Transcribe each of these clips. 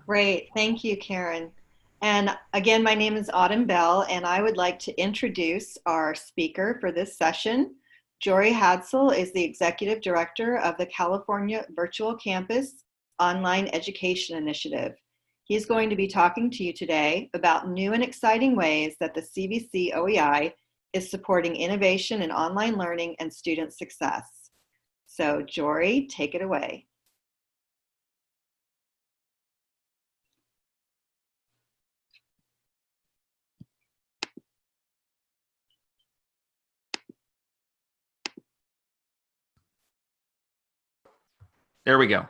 Great. Thank you, Karen. And again, my name is Autumn Bell, and I would like to introduce our speaker for this session. Jory Hadsell is the Executive Director of the California Virtual Campus Online Education Initiative. He's going to be talking to you today about new and exciting ways that the CVC-OEI is supporting innovation in online learning and student success. So Jory, take it away. There we go.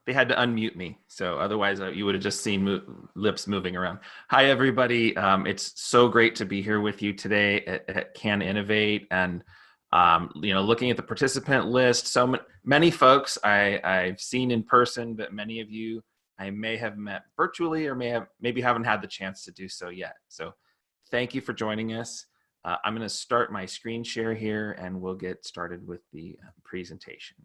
They had to unmute me, so otherwise you would have just seen lips moving around. Hi, everybody. It's so great to be here with you today at Can Innovate, and looking at the participant list. So many folks I've seen in person, but many of you I may have met virtually, or maybe haven't had the chance to do so yet. So thank you for joining us. I'm going to start my screen share here, and we'll get started with the presentation.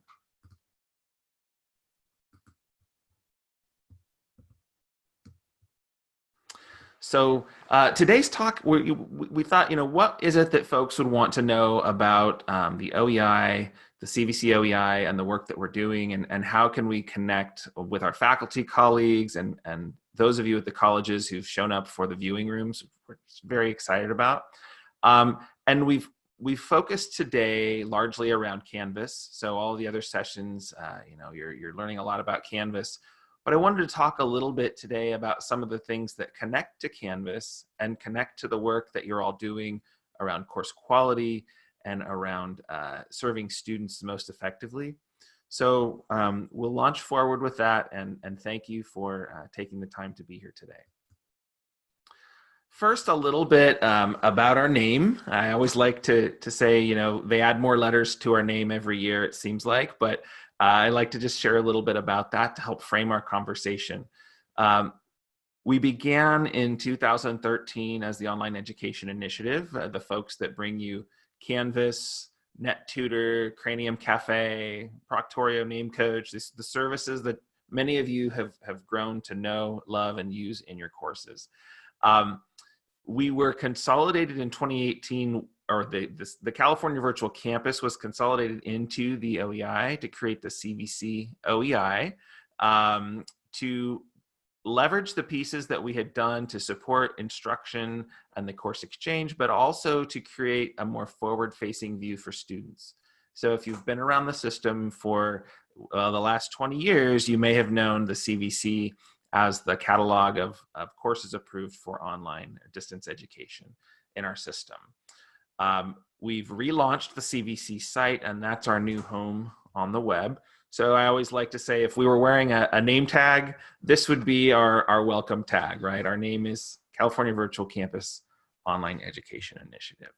So today's talk, we thought, what is it that folks would want to know about the OEI, the CVC-OEI, and the work that we're doing, and how can we connect with our faculty colleagues and those of you at the colleges who've shown up for the viewing rooms, we're very excited about. And we've focused today largely around Canvas. So all the other sessions, you're learning a lot about Canvas. But I wanted to talk a little bit today about some of the things that connect to Canvas and connect to the work that you're all doing around course quality and around serving students most effectively. So we'll launch forward with that, and thank you for taking the time to be here today. First, a little bit about our name. I always like to say, they add more letters to our name every year, it seems like, but I like to just share a little bit about that to help frame our conversation. We began in 2013 as the Online Education Initiative, the folks that bring you Canvas, NetTutor, Cranium Cafe, Proctorio, NameCoach, the services that many of you have grown to know, love, and use in your courses. We were consolidated in 2018, or the California Virtual Campus was consolidated into the OEI to create the CVC-OEI to leverage the pieces that we had done to support instruction and the course exchange, but also to create a more forward-facing view for students. So if you've been around the system for the last 20 years, you may have known the CVC as the catalog of courses approved for online distance education in our system. We've relaunched the CVC site, and that's our new home on the web. So I always like to say, if we were wearing a name tag, this would be our welcome tag, right? Our name is California Virtual Campus Online Education Initiative.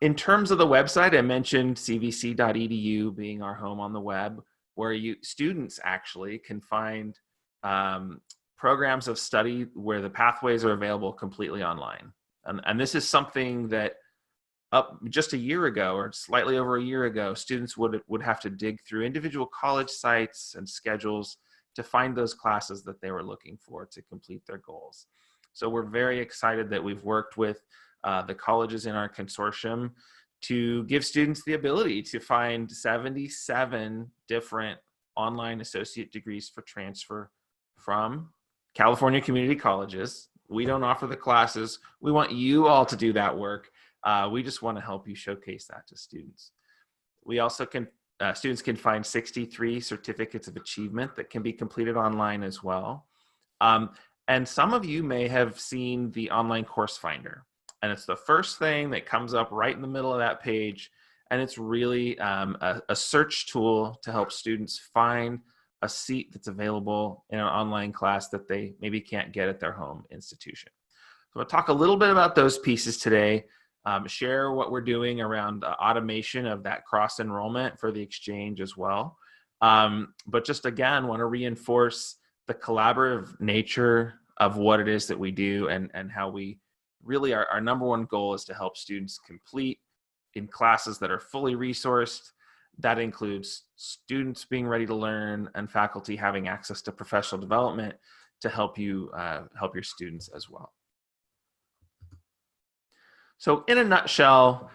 In terms of the website, I mentioned cvc.edu being our home on the web, where students actually can find programs of study where the pathways are available completely online. And this is something that up just a year ago, or slightly over a year ago, students would have to dig through individual college sites and schedules to find those classes that they were looking for to complete their goals. So we're very excited that we've worked with the colleges in our consortium to give students the ability to find 77 different online associate degrees for transfer from California community colleges. We don't offer the classes. We want you all to do that work. We just want to help you showcase that to students. We also students can find 63 certificates of achievement that can be completed online as well. And some of you may have seen the online course finder. And it's the first thing that comes up right in the middle of that page. And it's really a search tool to help students find a seat that's available in an online class that they maybe can't get at their home institution. So I'll talk a little bit about those pieces today, share what we're doing around automation of that cross-enrollment for the exchange as well. But just again, want to reinforce the collaborative nature of what it is that we do, and how we really, our number one goal is to help students complete in classes that are fully resourced, That includes students being ready to learn and faculty having access to professional development to help you help your students as well. So in a nutshell,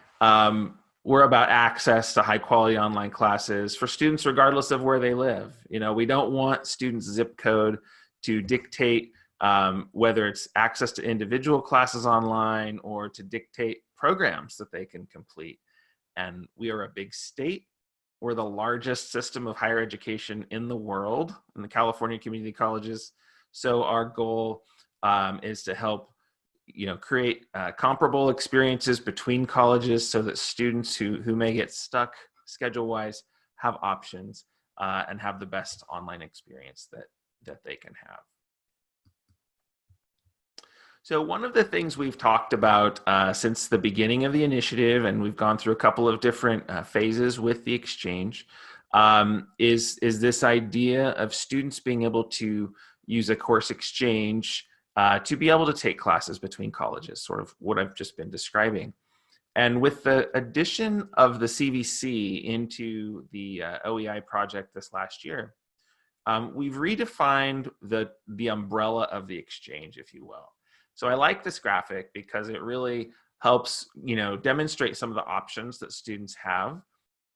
we're about access to high quality online classes for students regardless of where they live. You know, we don't want students' zip code to dictate whether it's access to individual classes online or to dictate programs that they can complete. And we are a big state. We're the largest system of higher education in the world, in the California community colleges. So our goal is to help, you know, create comparable experiences between colleges so that students who may get stuck schedule-wise have options and have the best online experience that they can have. So one of the things we've talked about since the beginning of the initiative, and we've gone through a couple of different phases with the exchange, is this idea of students being able to use a course exchange to be able to take classes between colleges, sort of what I've just been describing. And with the addition of the CVC into the OEI project this last year, we've redefined the umbrella of the exchange, if you will. So I like this graphic because it really helps, you know, demonstrate some of the options that students have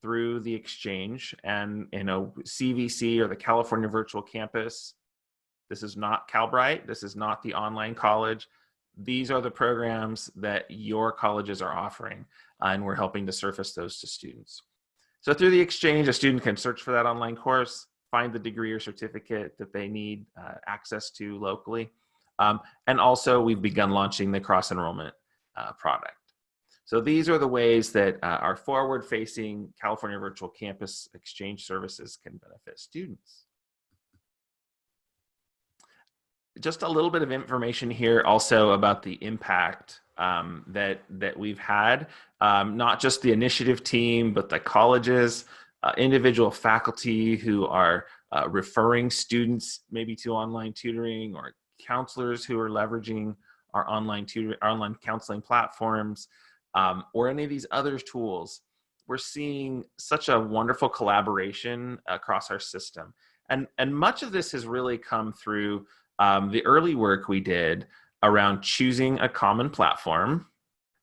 through the exchange. And, you know, CVC, or the California Virtual Campus, this is not Calbright, this is not the online college. These are the programs that your colleges are offering, and we're helping to surface those to students. So through the exchange, a student can search for that online course, find the degree or certificate that they need access to locally. And also, we've begun launching the cross-enrollment product. So these are the ways that our forward-facing California Virtual Campus exchange services can benefit students. Just a little bit of information here also about the impact that we've had, not just the initiative team, but the colleges, individual faculty who are referring students maybe to online tutoring, or counselors who are leveraging our online counseling platforms, or any of these other tools. We're seeing such a wonderful collaboration across our system. And much of this has really come through the early work we did around choosing a common platform,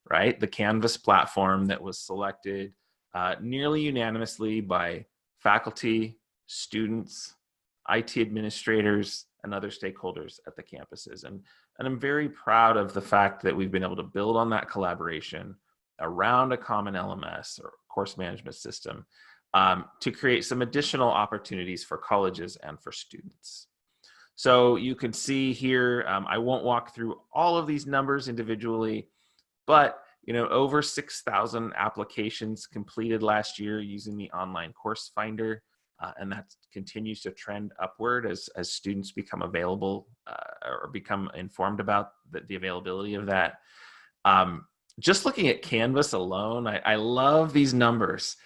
right? The Canvas platform that was selected nearly unanimously by faculty, students, IT administrators, and other stakeholders at the campuses. And I'm very proud of the fact that we've been able to build on that collaboration around a common LMS, or course management system, to create some additional opportunities for colleges and for students. So you can see here, I won't walk through all of these numbers individually, but you know, over 6,000 applications completed last year using the online course finder, and that continues to trend upward as students become available or become informed about the availability of that. Just looking at Canvas alone, I love these numbers.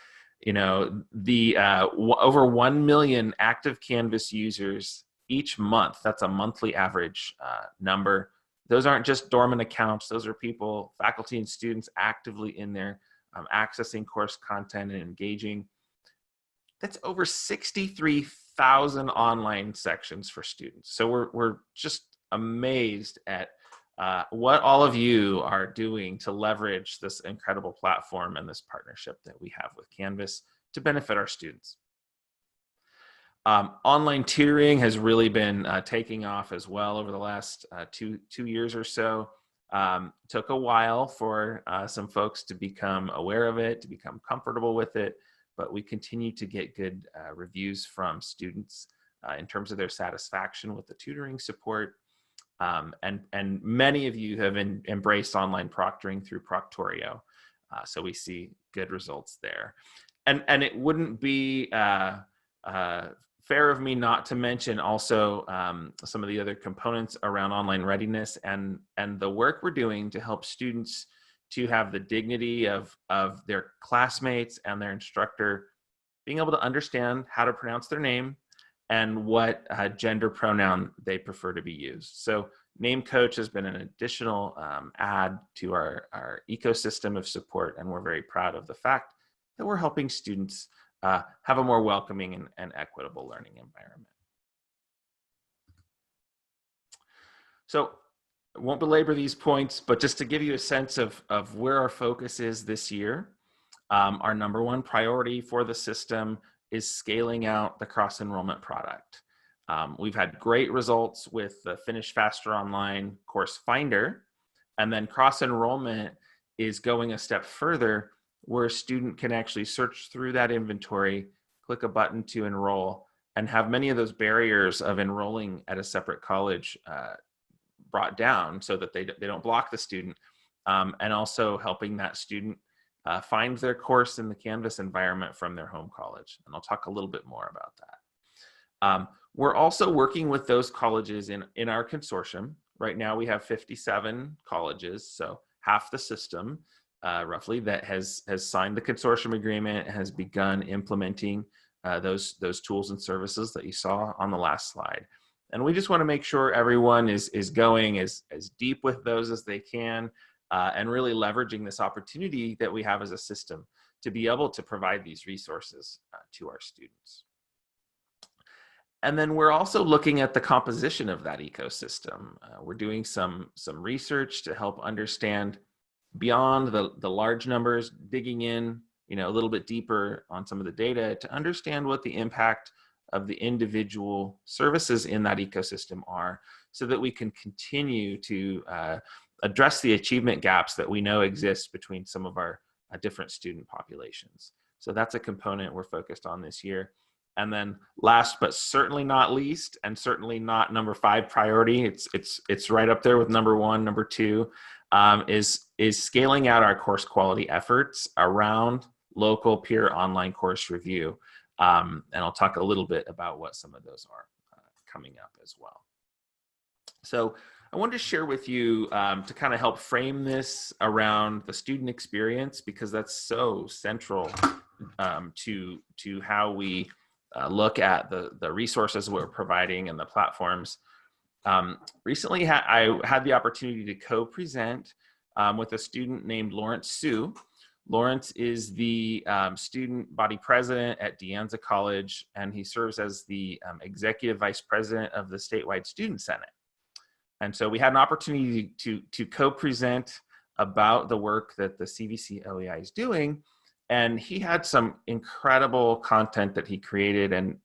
You know, the over 1 million active Canvas users each month. That's a monthly average number. Those aren't just dormant accounts. Those are people, faculty and students, actively in there, accessing course content and engaging. That's over 63,000 online sections for students. So we're just amazed at what all of you are doing to leverage this incredible platform and this partnership that we have with Canvas to benefit our students. Online tutoring has really been taking off as well over the last two years or so. Took a while for some folks to become aware of it, to become comfortable with it, but we continue to get good reviews from students in terms of their satisfaction with the tutoring support. And many of you have embraced online proctoring through Proctorio. So we see good results there. And it wouldn't be fair of me not to mention also some of the other components around online readiness and the work we're doing to help students to have the dignity of their classmates and their instructor being able to understand how to pronounce their name and what gender pronoun they prefer to be used. So Name Coach has been an additional add to our ecosystem of support, and we're very proud of the fact that we're helping students have a more welcoming and equitable learning environment. So I won't belabor these points, but just to give you a sense of where our focus is this year, our number one priority for the system is scaling out the cross-enrollment product. We've had great results with the Finish Faster Online Course Finder, and then cross-enrollment is going a step further where a student can actually search through that inventory, click a button to enroll, and have many of those barriers of enrolling at a separate college brought down so that they don't block the student, and also helping that student find their course in the Canvas environment from their home college. And I'll talk a little bit more about that. We're also working with those colleges in our consortium. Right now we have 57 colleges, so half the system roughly that has signed the consortium agreement, has begun implementing those tools and services that you saw on the last slide. And we just want to make sure everyone is going as deep with those as they can, and really leveraging this opportunity that we have as a system to be able to provide these resources to our students. And then we're also looking at the composition of that ecosystem. We're doing some research to help understand beyond the large numbers, digging in, a little bit deeper on some of the data to understand what the impact of the individual services in that ecosystem are, so that we can continue to address the achievement gaps that we know exist between some of our different student populations. So that's a component we're focused on this year. And then last but certainly not least, and certainly not number 5 priority, it's right up there with number 1, number 2, is scaling out our course quality efforts around local peer online course review. And I'll talk a little bit about what some of those are coming up as well. So I wanted to share with you to kind of help frame this around the student experience, because that's so central to how we look at the resources we're providing and the platforms. Recently, I had the opportunity to co-present with a student named Lawrence Sue. Lawrence is the student body president at De Anza College, and he serves as the executive vice president of the statewide student senate. And so we had an opportunity to co-present about the work that the CVC-OEI is doing. And he had some incredible content that he created, and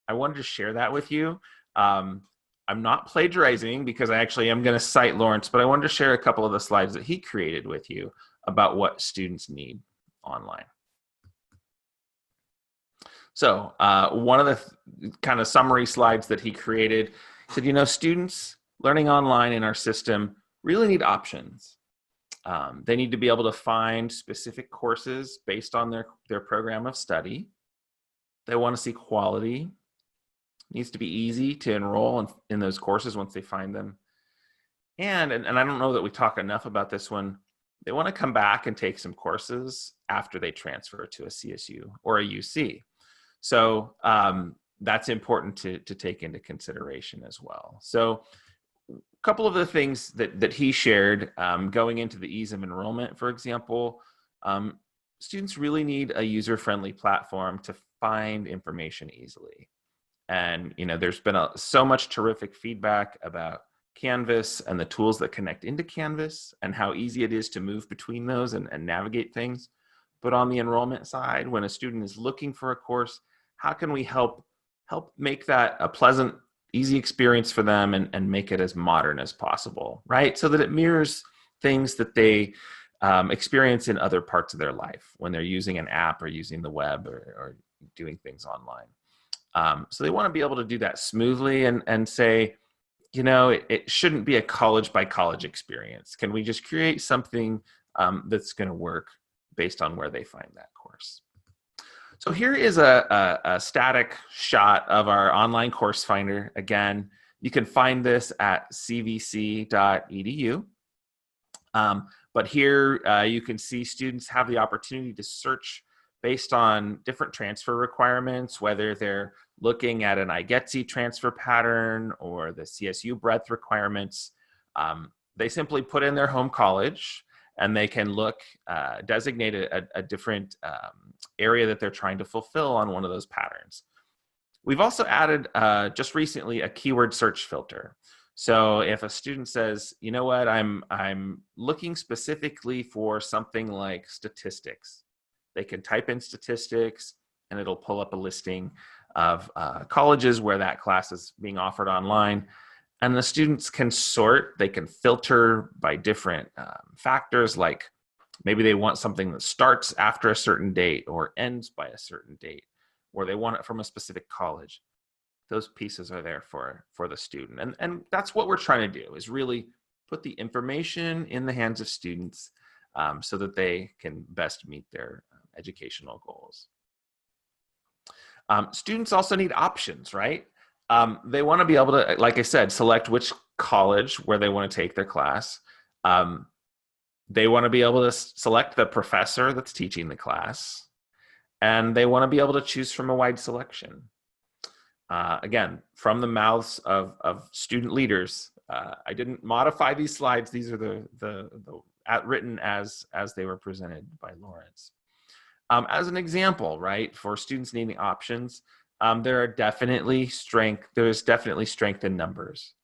I wanted to share that with you. I'm not plagiarizing, because I actually am going to cite Lawrence, but I wanted to share a couple of the slides that he created with you about what students need online. So one of the kind of summary slides that he created said, students learning online in our system really need options. They need to be able to find specific courses based on their program of study. They want to see quality. It needs to be easy to enroll in those courses once they find them. And I don't know that we talk enough about this one. They want to come back and take some courses after they transfer to a CSU or a UC. So that's important to take into consideration as well. So a couple of the things that he shared going into the ease of enrollment, for example, students really need a user-friendly platform to find information easily. And there's been so much terrific feedback about Canvas and the tools that connect into Canvas and how easy it is to move between those and navigate things. But on the enrollment side, when a student is looking for a course, how can we help make that a pleasant, easy experience for them and make it as modern as possible, right? So that it mirrors things that they experience in other parts of their life when they're using an app or using the web or doing things online. So they want to be able to do that smoothly and say, it shouldn't be a college by college experience. Can we just create something that's going to work based on where they find that course? So here is a static shot of our online course finder. Again, you can find this at cvc.edu. But here you can see students have the opportunity to search based on different transfer requirements, whether they're looking at an IGETC transfer pattern or the CSU breadth requirements. They simply put in their home college, and they can designate a different area that they're trying to fulfill on one of those patterns. We've also added just recently a keyword search filter. So if a student says, you know what, I'm looking specifically for something like statistics, they can type in statistics and it'll pull up a listing of colleges where that class is being offered online. And the students can sort, they can filter by different factors, like maybe they want something that starts after a certain date or ends by a certain date, or they want it from a specific college. Those pieces are there for the student. And that's what we're trying to do, is really put the information in the hands of students so that they can best meet their educational goals. Students also need options, right? They want to be able to, like I said, select which college where they want to take their class. They want to be able to select the professor that's teaching the class. And they want to be able to choose from a wide selection. Again, from the mouths of student leaders. I didn't modify these slides. These are the written as they were presented by Lawrence. As an example, right, for students needing options, there's definitely strength in numbers.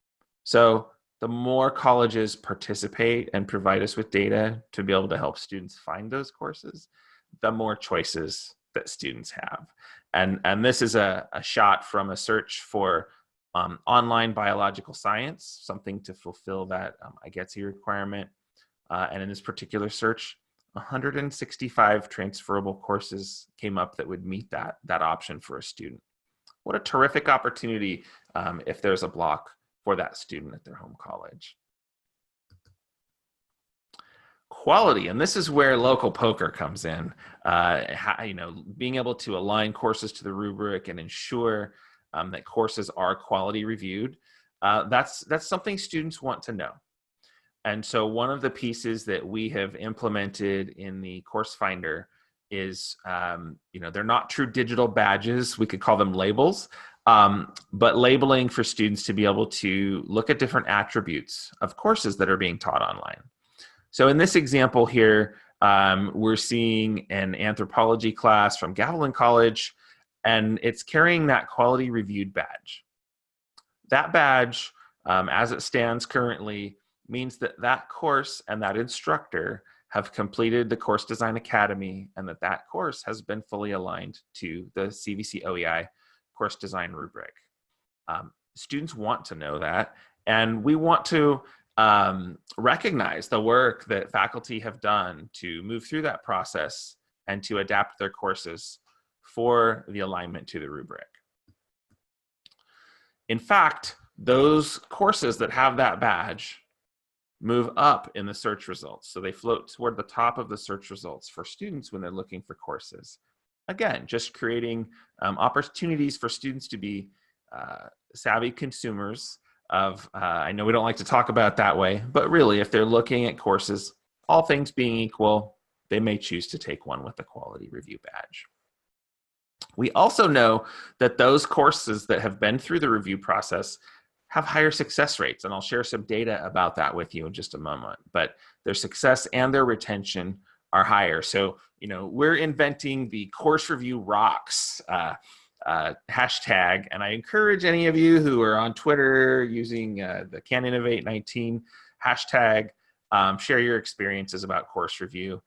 So the more colleges participate and provide us with data to be able to help students find those courses, the more choices that students have. And this is a shot from a search for online biological science, something to fulfill that IGETSI requirement. And in this particular search, 165 transferable courses came up that would meet that option for a student. What a terrific opportunity if there's a block for that student at their home college. Quality, and this is where local POCR comes in. Being able to align courses to the rubric and ensure that courses are quality reviewed. That's something students want to know. And so one of the pieces that we have implemented in the course finder is, they're not true digital badges. We could call them labels, but labeling for students to be able to look at different attributes of courses that are being taught online. So in this example here, we're seeing an anthropology class from Gavilan College, and it's carrying that quality reviewed badge. That badge, as it stands currently, means that that course and that instructor have completed the Course Design Academy, and that course has been fully aligned to the CVC-OEI course design rubric. Students want to know that, and we want to recognize the work that faculty have done to move through that process and to adapt their courses for the alignment to the rubric. In fact, those courses that have that badge move up in the search results. So they float toward the top of the search results for students when they're looking for courses. Again, just creating opportunities for students to be savvy consumers of, I know we don't like to talk about it that way, but really if they're looking at courses, all things being equal, they may choose to take one with the quality review badge. We also know that those courses that have been through the review process have higher success rates, and I'll share some data about that with you in just a moment, but their success and their retention are higher. So, we're inventing the Course Review Rocks hashtag, and I encourage any of you who are on Twitter using the Can Innovate 19 hashtag, share your experiences about course review,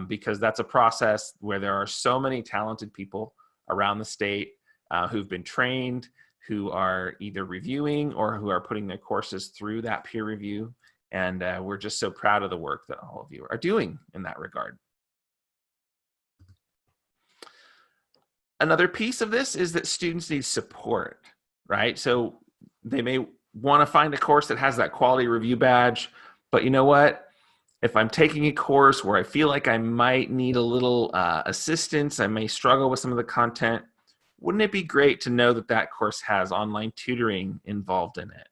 because that's a process where there are so many talented people around the state who've been trained, who are either reviewing or who are putting their courses through that peer review. And we're just so proud of the work that all of you are doing in that regard. Another piece of this is that students need support, right? So they may want to find a course that has that quality review badge, but you know what? If I'm taking a course where I feel like I might need a little assistance, I may struggle with some of the content, wouldn't it be great to know that that course has online tutoring involved in it?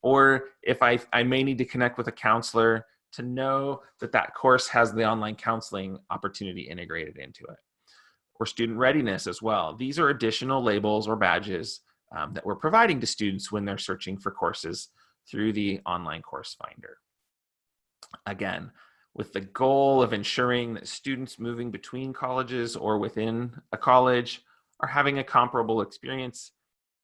Or if I may need to connect with a counselor, to know that that course has the online counseling opportunity integrated into it. Or student readiness as well. These are additional labels or badges that we're providing to students when they're searching for courses through the online course finder. Again, with the goal of ensuring that students moving between colleges or within a college are having a comparable experience.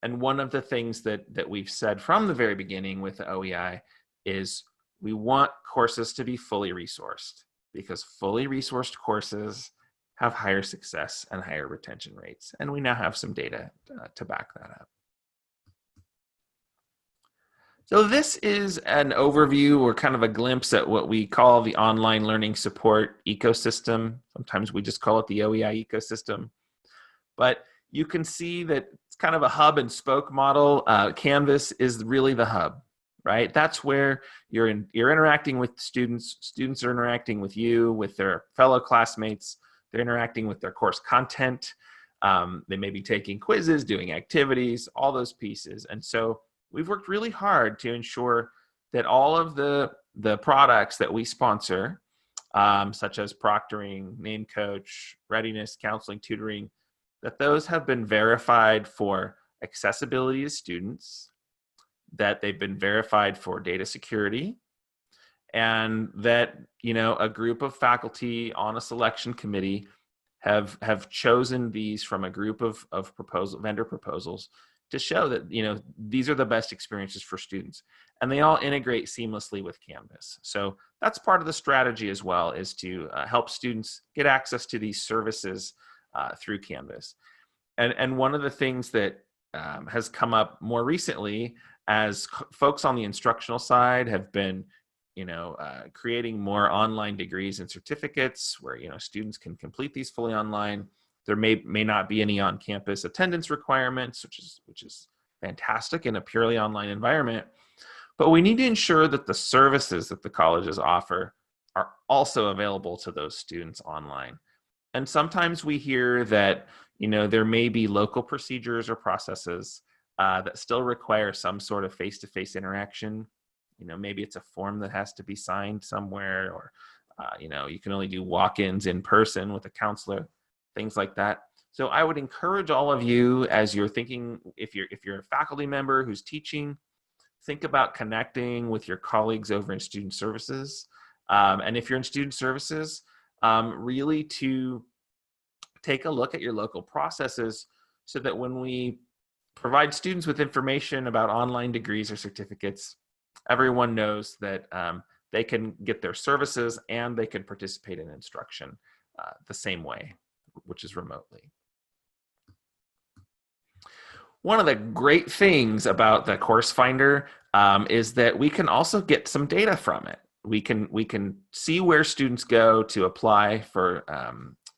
And one of the things that we've said from the very beginning with the OEI is we want courses to be fully resourced, because fully resourced courses have higher success and higher retention rates. And we now have some data to back that up. So this is an overview or kind of a glimpse at what we call the online learning support ecosystem. Sometimes we just call it the OEI ecosystem. But you can see that it's kind of a hub and spoke model. Canvas is really the hub, right? That's where you're interacting with students. Students are interacting with you, with their fellow classmates. They're interacting with their course content. They may be taking quizzes, doing activities, all those pieces. And so we've worked really hard to ensure that all of the products that we sponsor, such as proctoring, name coach, readiness, counseling, tutoring, that those have been verified for accessibility to students, that they've been verified for data security, and that, you know, a group of faculty on a selection committee have chosen these from a group of vendor proposals to show that, you know, these are the best experiences for students, and they all integrate seamlessly with Canvas. So that's part of the strategy as well, is to help students get access to these services through Canvas. And one of the things that has come up more recently, as folks on the instructional side have been, you know, creating more online degrees and certificates where, you know, students can complete these fully online. There may not be any on-campus attendance requirements, which is fantastic in a purely online environment. But we need to ensure that the services that the colleges offer are also available to those students online. And sometimes we hear that, you know, there may be local procedures or processes that still require some sort of face-to-face interaction. You know, maybe it's a form that has to be signed somewhere, or, you know, you can only do walk-ins in person with a counselor, things like that. So I would encourage all of you, as you're thinking, if you're a faculty member who's teaching, think about connecting with your colleagues over in student services. And if you're in student services, really to take a look at your local processes, so that when we provide students with information about online degrees or certificates, everyone knows that they can get their services and they can participate in instruction the same way, which is remotely. One of the great things about the Course Finder is that we can also get some data from it. We can see where students go to apply for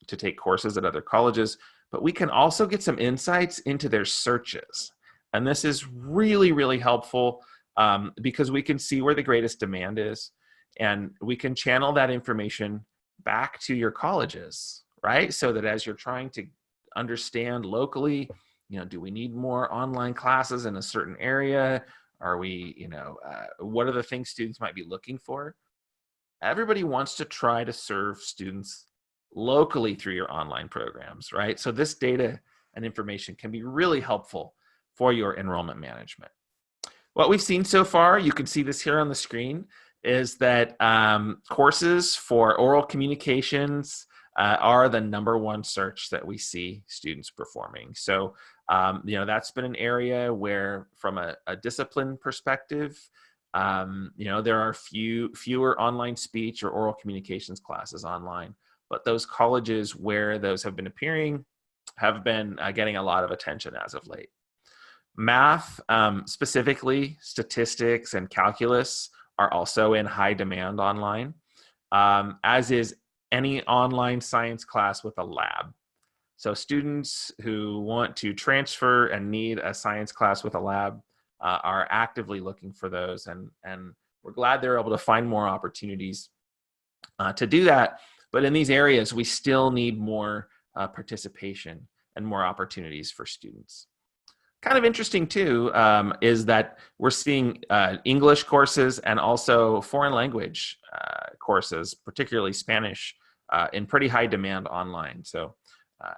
to take courses at other colleges, but we can also get some insights into their searches. And this is really, really helpful because we can see where the greatest demand is, and we can channel that information back to your colleges, right? So that as you're trying to understand locally, you know, do we need more online classes in a certain area? Are we, you know, what are the things students might be looking for? Everybody wants to try to serve students locally through your online programs, right? So this data and information can be really helpful for your enrollment management. What we've seen so far, you can see this here on the screen, is that courses for oral communications are the #1 search that we see students performing. So, you know, that's been an area where, from a discipline perspective, you know, there are fewer online speech or oral communications classes online, but those colleges where those have been appearing have been getting a lot of attention as of late. Math, specifically statistics and calculus, are also in high demand online, as is any online science class with a lab. So students who want to transfer and need a science class with a lab are actively looking for those, and we're glad they're able to find more opportunities to do that. But in these areas, we still need more participation and more opportunities for students. Kind of interesting too is that we're seeing English courses and also foreign language courses, particularly Spanish, in pretty high demand online. So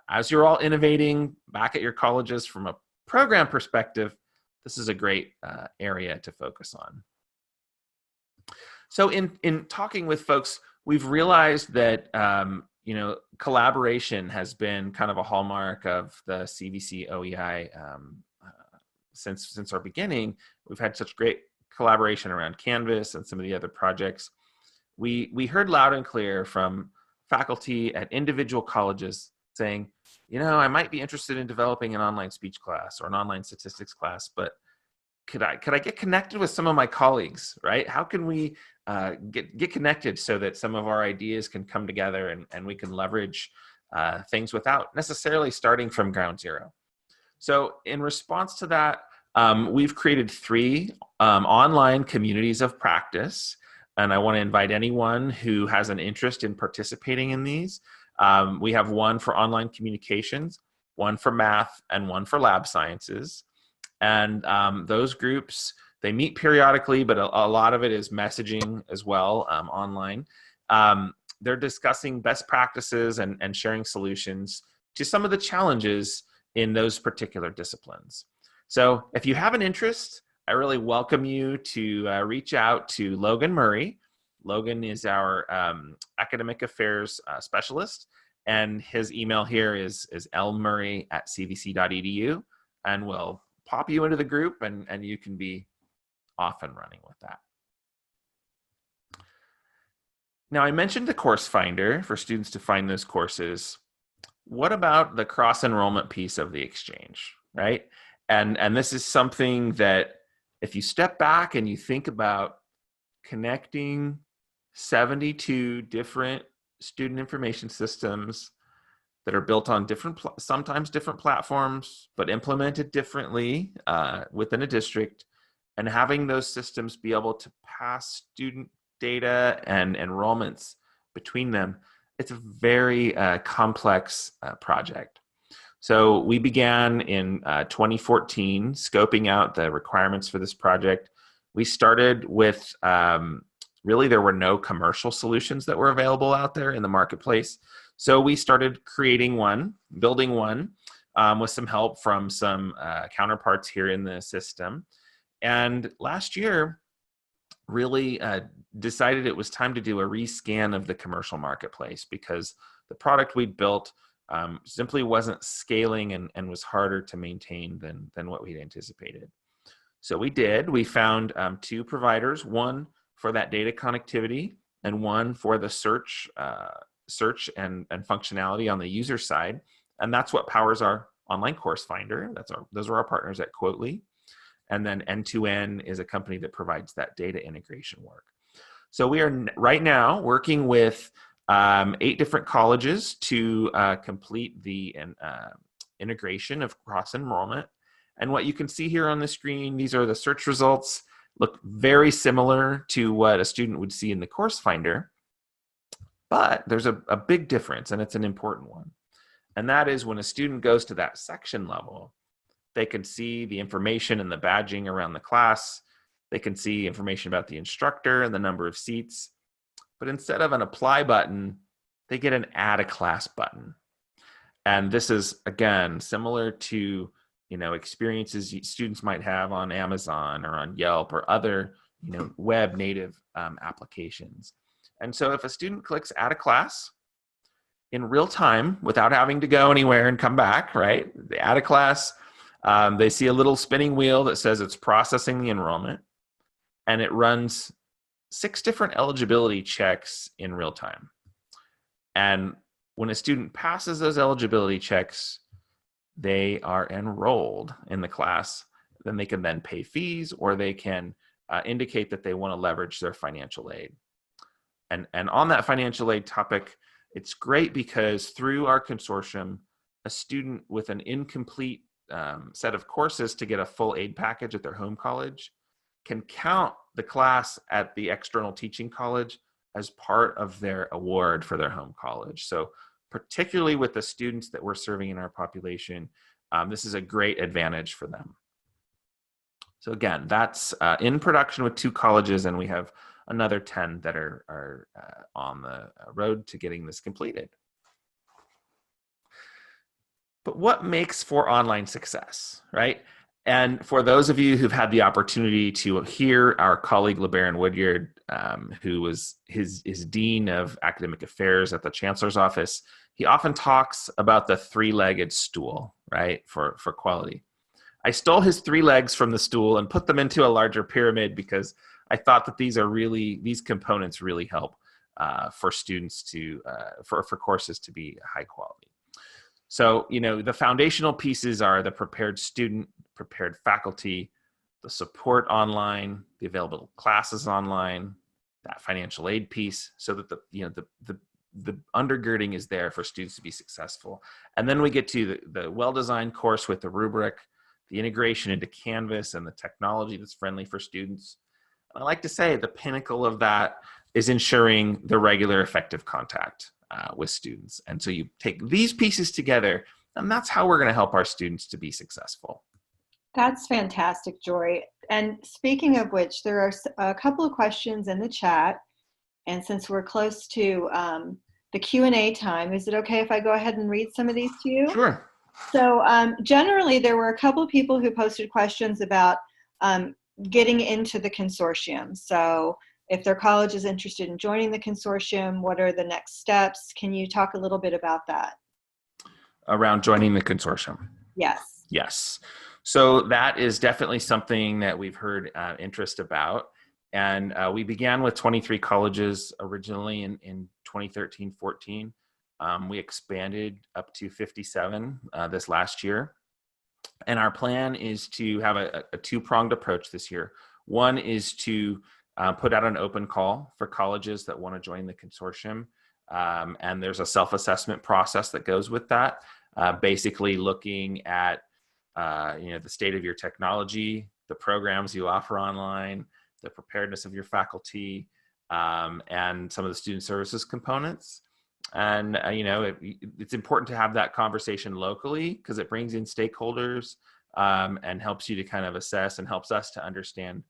as you're all innovating back at your colleges from a program perspective, this is a great area to focus on. So in talking with folks, we've realized that collaboration has been kind of a hallmark of the CVC-OEI since our beginning. We've had such great collaboration around Canvas and some of the other projects. We heard loud and clear from faculty at individual colleges saying, I might be interested in developing an online speech class or an online statistics class, but could I get connected with some of my colleagues, right? How can we get connected so that some of our ideas can come together and we can leverage things without necessarily starting from ground zero? So in response to that, we've created 3 online communities of practice, and I want to invite anyone who has an interest in participating in these. We have one for online communications, one for math, and one for lab sciences. And those groups, they meet periodically, but a lot of it is messaging as well online. They're discussing best practices and sharing solutions to some of the challenges in those particular disciplines. So if you have an interest, I really welcome you to reach out to Logan Murray. Logan is our academic affairs specialist, and his email here is lmurray@cvc.edu, and we'll pop you into the group and you can be off and running with that. Now, I mentioned the course finder for students to find those courses. What about the cross-enrollment piece of the exchange, right? And this is something that if you step back and you think about connecting 72 different student information systems that are built on sometimes different platforms, but implemented differently within a district, and having those systems be able to pass student data and enrollments between them, it's a very complex project. So we began in 2014 scoping out the requirements for this project. We started with, really there were no commercial solutions that were available out there in the marketplace. So we started creating one, building one, with some help from some counterparts here in the system. And last year, really decided it was time to do a rescan of the commercial marketplace because the product we'd built simply wasn't scaling and was harder to maintain than what we'd anticipated. So we found 2 providers, one for that data connectivity and one for the search and functionality on the user side. And that's what powers our online course finder. Those are our partners at Quotely. And then N2N is a company that provides that data integration work. So we are right now working with 8 different colleges to complete the integration of cross-enrollment. And what you can see here on the screen, these are the search results, look very similar to what a student would see in the course finder. But there's a big difference, and it's an important one. And that is when a student goes to that section level, they can see the information and the badging around the class. They can see information about the instructor and the number of seats. But instead of an apply button, they get an add a class button. And this is, again, similar to experiences students might have on Amazon or on Yelp or other web native applications. And so if a student clicks add a class in real time without having to go anywhere and come back, right? They add a class. They see a little spinning wheel that says it's processing the enrollment, and it runs 6 different eligibility checks in real time. And when a student passes those eligibility checks, they are enrolled in the class. Then they can then pay fees, or they can indicate that they want to leverage their financial aid. And on that financial aid topic, it's great because through our consortium, a student with an incomplete set of courses to get a full aid package at their home college can count the class at the external teaching college as part of their award for their home college. So particularly with the students that we're serving in our population, this is a great advantage for them. So again, that's in production with 2 colleges, and we have another 10 that are on the road to getting this completed. But what makes for online success, right? And for those of you who've had the opportunity to hear our colleague LeBaron Woodyard, who was his Dean of Academic Affairs at the Chancellor's Office, he often talks about the three-legged stool, right, for quality. I stole his three legs from the stool and put them into a larger pyramid because I thought that these components really help for students to, for courses to be high quality. So, the foundational pieces are the prepared student, prepared faculty, the support online, the available classes online, that financial aid piece, so that the undergirding is there for students to be successful. And then we get to the well-designed course with the rubric, the integration into Canvas, and the technology that's friendly for students. And I like to say the pinnacle of that is ensuring the regular effective contact with students. And so you take these pieces together, and that's how we're going to help our students to be successful. That's fantastic, Jory. And speaking of which, there are a couple of questions in the chat. And since we're close to the Q&A time, is it okay if I go ahead and read some of these to you? Sure. So generally, there were a couple of people who posted questions about getting into the consortium. So if their college is interested in joining the consortium, what are the next steps? Can you talk a little bit about that? Around joining the consortium? Yes. Yes. So that is definitely something that we've heard interest about. And we began with 23 colleges originally in 2013-14. We expanded up to 57 this last year. And our plan is to have a two-pronged approach this year. One is to put out an open call for colleges that want to join the consortium. And there's a self-assessment process that goes with that, basically looking at the state of your technology, the programs you offer online, the preparedness of your faculty, and some of the student services components. And, it's important to have that conversation locally because it brings in stakeholders and helps you to kind of assess and helps us to understand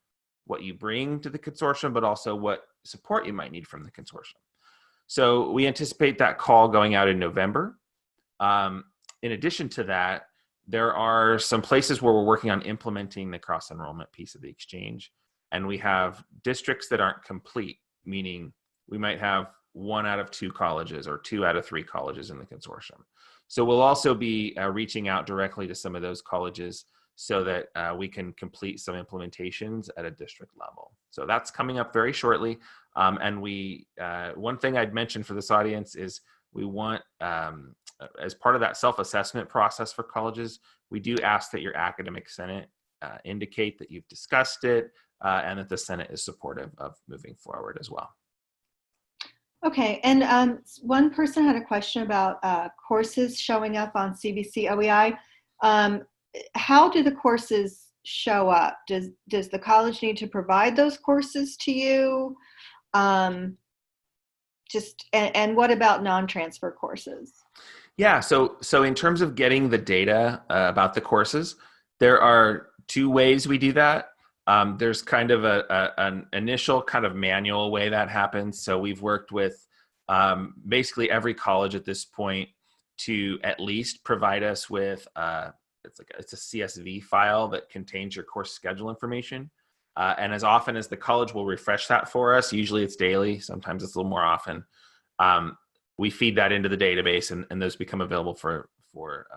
what you bring to the consortium, but also what support you might need from the consortium. So we anticipate that call going out in November. In addition to that, there are some places where we're working on implementing the cross-enrollment piece of the exchange. And we have districts that aren't complete, meaning we might have 1 out of 2 colleges or 2 out of 3 colleges in the consortium. So we'll also be reaching out directly to some of those colleges so that we can complete some implementations at a district level. So that's coming up very shortly. And one thing I'd mention for this audience is we want, as part of that self-assessment process for colleges, we do ask that your academic senate indicate that you've discussed it and that the Senate is supportive of moving forward as well. Okay, and one person had a question about courses showing up on CVC-OEI. How do the courses show up? Does the college need to provide those courses to you? And what about non-transfer courses? Yeah, so in terms of getting the data about the courses, there are 2 ways we do that. There's kind of an initial kind of manual way that happens. So we've worked with basically every college at this point to at least provide us with it's a CSV file that contains your course schedule information. And as often as the college will refresh that for us, usually it's daily, sometimes it's a little more often, we feed that into the database and those become available for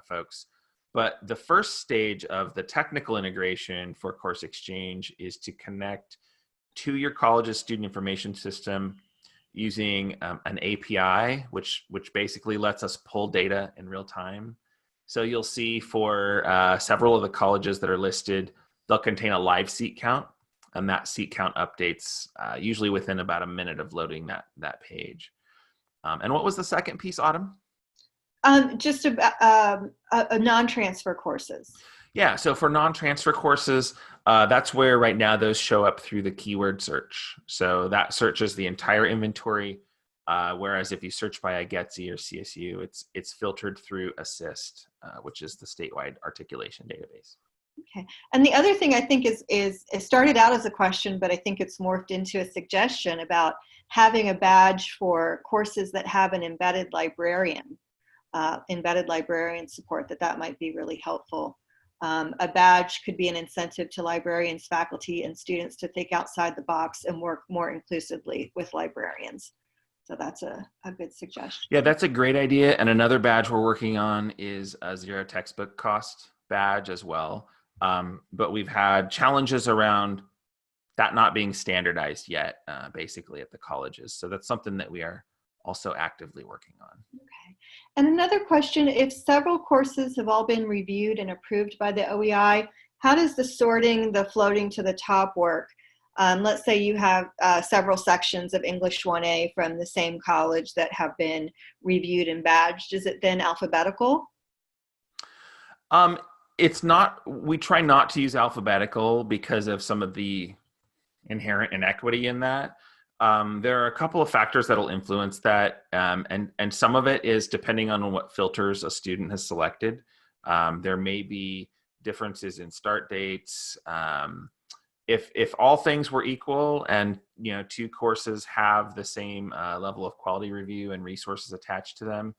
folks. But the first stage of the technical integration for Course Exchange is to connect to your college's student information system using an API, which basically lets us pull data in real time. So you'll see for several of the colleges that are listed, they'll contain a live seat count, and that seat count updates usually within about a minute of loading that page. And what was the second piece, Autumn? Just about non-transfer courses. Yeah, so for non-transfer courses, that's where right now those show up through the keyword search. So that searches the entire inventory, whereas if you search by IGETC or CSU, it's filtered through Assist, which is the statewide articulation database. Okay, and the other thing I think is it started out as a question, but I think it's morphed into a suggestion about having a badge for courses that have an embedded librarian support, that might be really helpful A badge could be an incentive to librarians, faculty, and students to think outside the box and work more inclusively with librarians. So that's a good suggestion. Yeah, that's a great idea. And another badge we're working on is a zero textbook cost badge as well. But we've had challenges around that not being standardized yet, basically at the colleges. So that's something that we are also actively working on. Okay. And another question, if several courses have all been reviewed and approved by the OEI, how does the sorting, the floating to the top work? Let's say you have several sections of English 1A from the same college that have been reviewed and badged. Is it then alphabetical? It's not, we try not to use alphabetical because of some of the inherent inequity in that. There are a couple of factors that'll influence that, and some of it is depending on what filters a student has selected. There may be differences in start dates. If all things were equal and two courses have the same level of quality review and resources attached to them,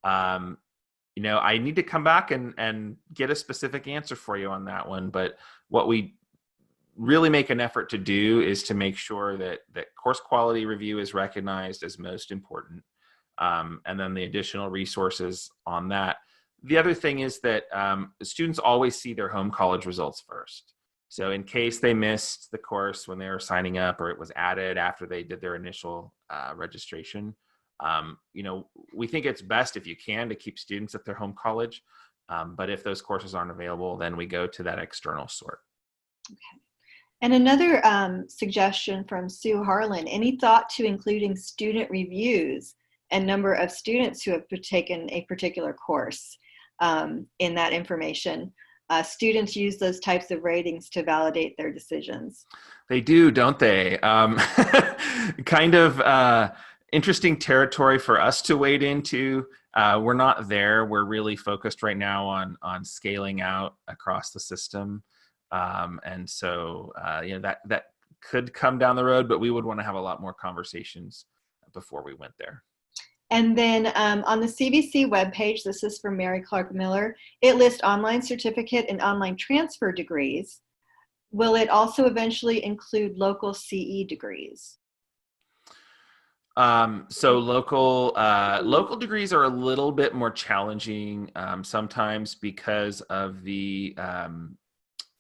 I need to come back and get a specific answer for you on that one. But what we really make an effort to do is to make sure that course quality review is recognized as most important, and then the additional resources on that. The other thing is that students always see their home college results first. So in case they missed the course when they were signing up, or it was added after they did their initial registration, we think it's best if you can to keep students at their home college. But if those courses aren't available, then we go to that external sort. Okay. And another suggestion from Sue Harlan, any thought to including student reviews and number of students who have taken a particular course in that information? Students use those types of ratings to validate their decisions. They do, don't they? Kind of interesting territory for us to wade into. We're not there. We're really focused right now on scaling out across the system. And so, that could come down the road, but we would want to have a lot more conversations before we went there. And then on the CVC webpage, this is from Mary Clark Miller, it lists online certificate and online transfer degrees. Will it also eventually include local CE degrees? So local degrees are a little bit more challenging sometimes because of the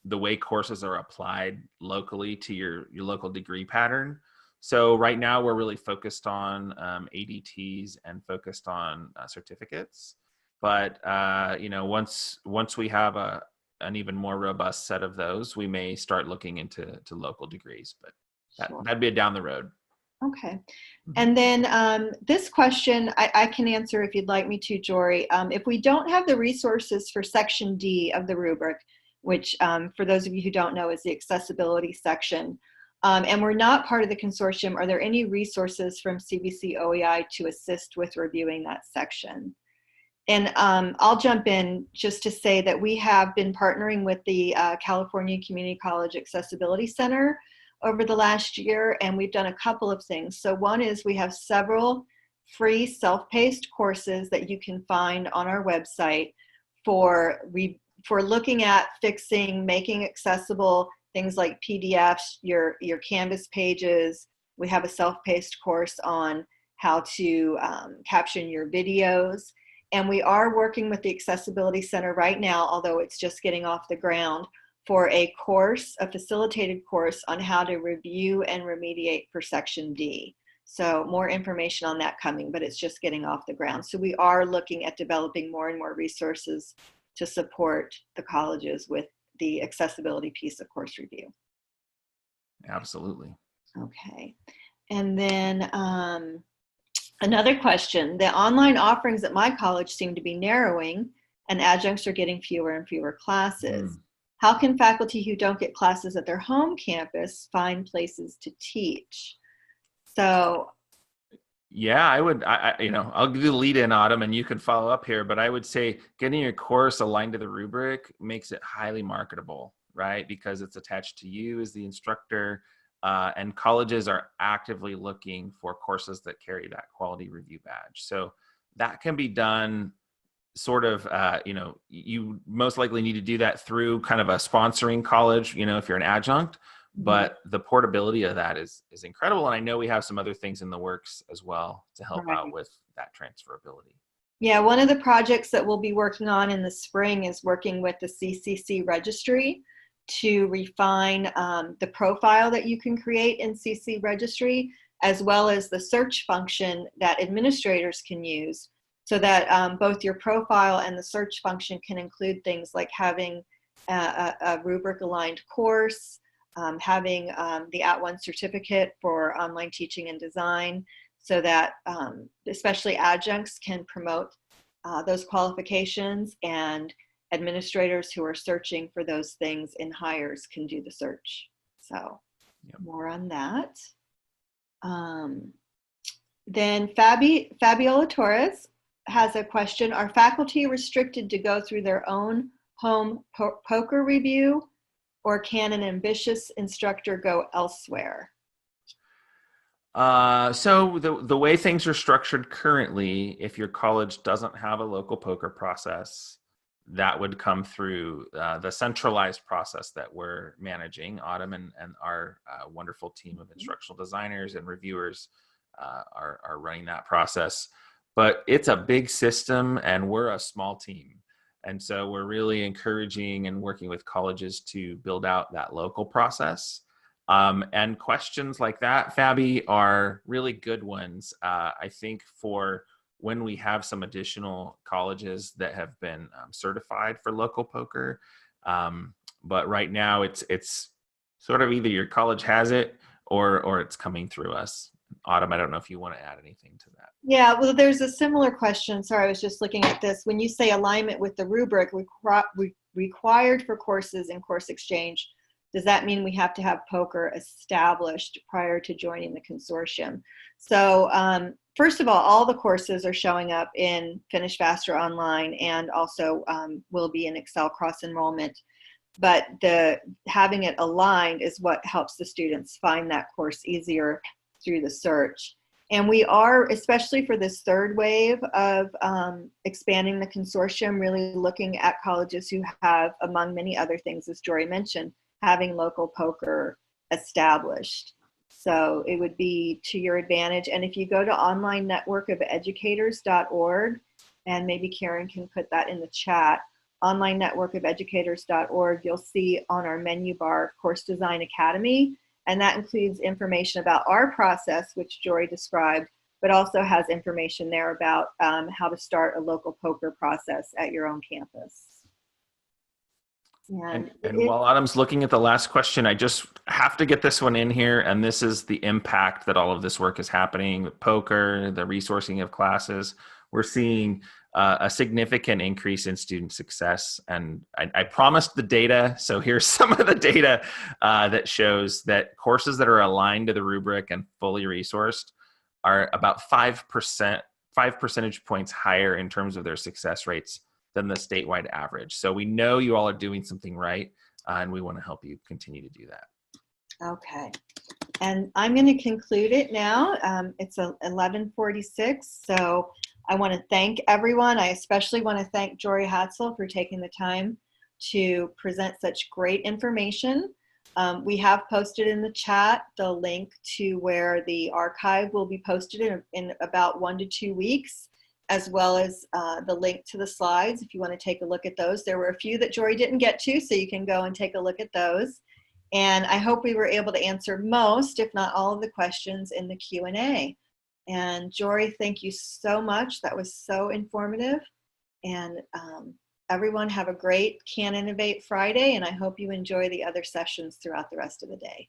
way courses are applied locally to your local degree pattern. So right now we're really focused on ADTs and focused on certificates. But once we have an even more robust set of those, we may start looking into local degrees. But that'd be a down the road. Okay. And then this question I can answer if you'd like me to, Jory. If we don't have the resources for Section D of the rubric, which for those of you who don't know is the accessibility section, and we're not part of the consortium, are there any resources from CVC-OEI to assist with reviewing that section? And I'll jump in just to say that we have been partnering with the California Community College Accessibility Center over the last year, and we've done a couple of things. So one is we have several free self-paced courses that you can find on our website for looking at fixing, making accessible things like PDFs, your Canvas pages. We have a self-paced course on how to caption your videos. And we are working with the Accessibility Center right now, although it's just getting off the ground, for a course, a facilitated course on how to review and remediate for Section D. So more information on that coming, but it's just getting off the ground. So we are looking at developing more and more resources to support the colleges with the accessibility piece of course review. Absolutely. Okay. And then another question, the online offerings at my college seem to be narrowing and adjuncts are getting fewer and fewer classes. How can faculty who don't get classes at their home campus find places to teach? So yeah, I'll do the lead in, Autumn, and you can follow up here, but I would say getting your course aligned to the rubric makes it highly marketable, right? Because it's attached to you as the instructor, and colleges are actively looking for courses that carry that quality review badge. So that can be done sort of, you most likely need to do that through kind of a sponsoring college, if you're an adjunct, but the portability of that is incredible. And I know we have some other things in the works as well to help out Right. with that transferability. Yeah, one of the projects that we'll be working on in the spring is working with the CCC registry to refine the profile that you can create in CC registry, as well as the search function that administrators can use, so that both your profile and the search function can include things like having a rubric aligned course, having the @ONE certificate for online teaching and design, so that especially adjuncts can promote those qualifications, and administrators who are searching for those things in hires can do the search. So more on that. Then Fabiola Torres has a question. Are faculty restricted to go through their own home POCR review, or can an ambitious instructor go elsewhere? So the way things are structured currently, if your college doesn't have a local POCR process, that would come through the centralized process that we're managing. Autumn and our wonderful team of instructional designers and reviewers are running that process. But it's a big system, and we're a small team. And so we're really encouraging and working with colleges to build out that local process. And questions like that, Fabi, are really good ones. I think for when we have some additional colleges that have been certified for local POCR. But right now it's sort of either your college has it or it's coming through us. Autumn, I don't know if you want to add anything to that. Yeah, well, there's a similar question. Sorry, I was just looking at this. When you say alignment with the rubric required for courses in course exchange, does that mean we have to have POCR established prior to joining the consortium? So first of all the courses are showing up in Finish Faster Online, and also will be in Excel cross enrollment. But having it aligned is what helps the students find that course easier through the search. And we are, especially for this third wave of expanding the consortium, really looking at colleges who have, among many other things, as Jory mentioned, having local POCR established. So it would be to your advantage. And if you go to onlinenetworkofelducators.org, and maybe Karen can put that in the chat, onlinenetworkofelducators.org, you'll see on our menu bar Course Design Academy, and that includes information about our process, which Jory described, but also has information there about how to start a local POCR process at your own campus. And while Autumn's looking at the last question, I just have to get this one in here. And this is the impact that all of this work is happening with POCR, the resourcing of classes. We're seeing a significant increase in student success. And I promised the data. So here's some of the data that shows that courses that are aligned to the rubric and fully resourced are about 5 percentage points higher in terms of their success rates than the statewide average. So we know you all are doing something right, and we want to help you continue to do that. Okay. And I'm going to conclude it now. It's 11:46, so I want to thank everyone. I especially want to thank Jory Hadsell for taking the time to present such great information. We have posted in the chat the link to where the archive will be posted in about 1 to 2 weeks, as well as the link to the slides if you want to take a look at those. There were a few that Jory didn't get to, so you can go and take a look at those. And I hope we were able to answer most, if not all, of the questions in the Q&A. And Jory, thank you so much. That was so informative. And everyone have a great Can Innovate Friday, and I hope you enjoy the other sessions throughout the rest of the day.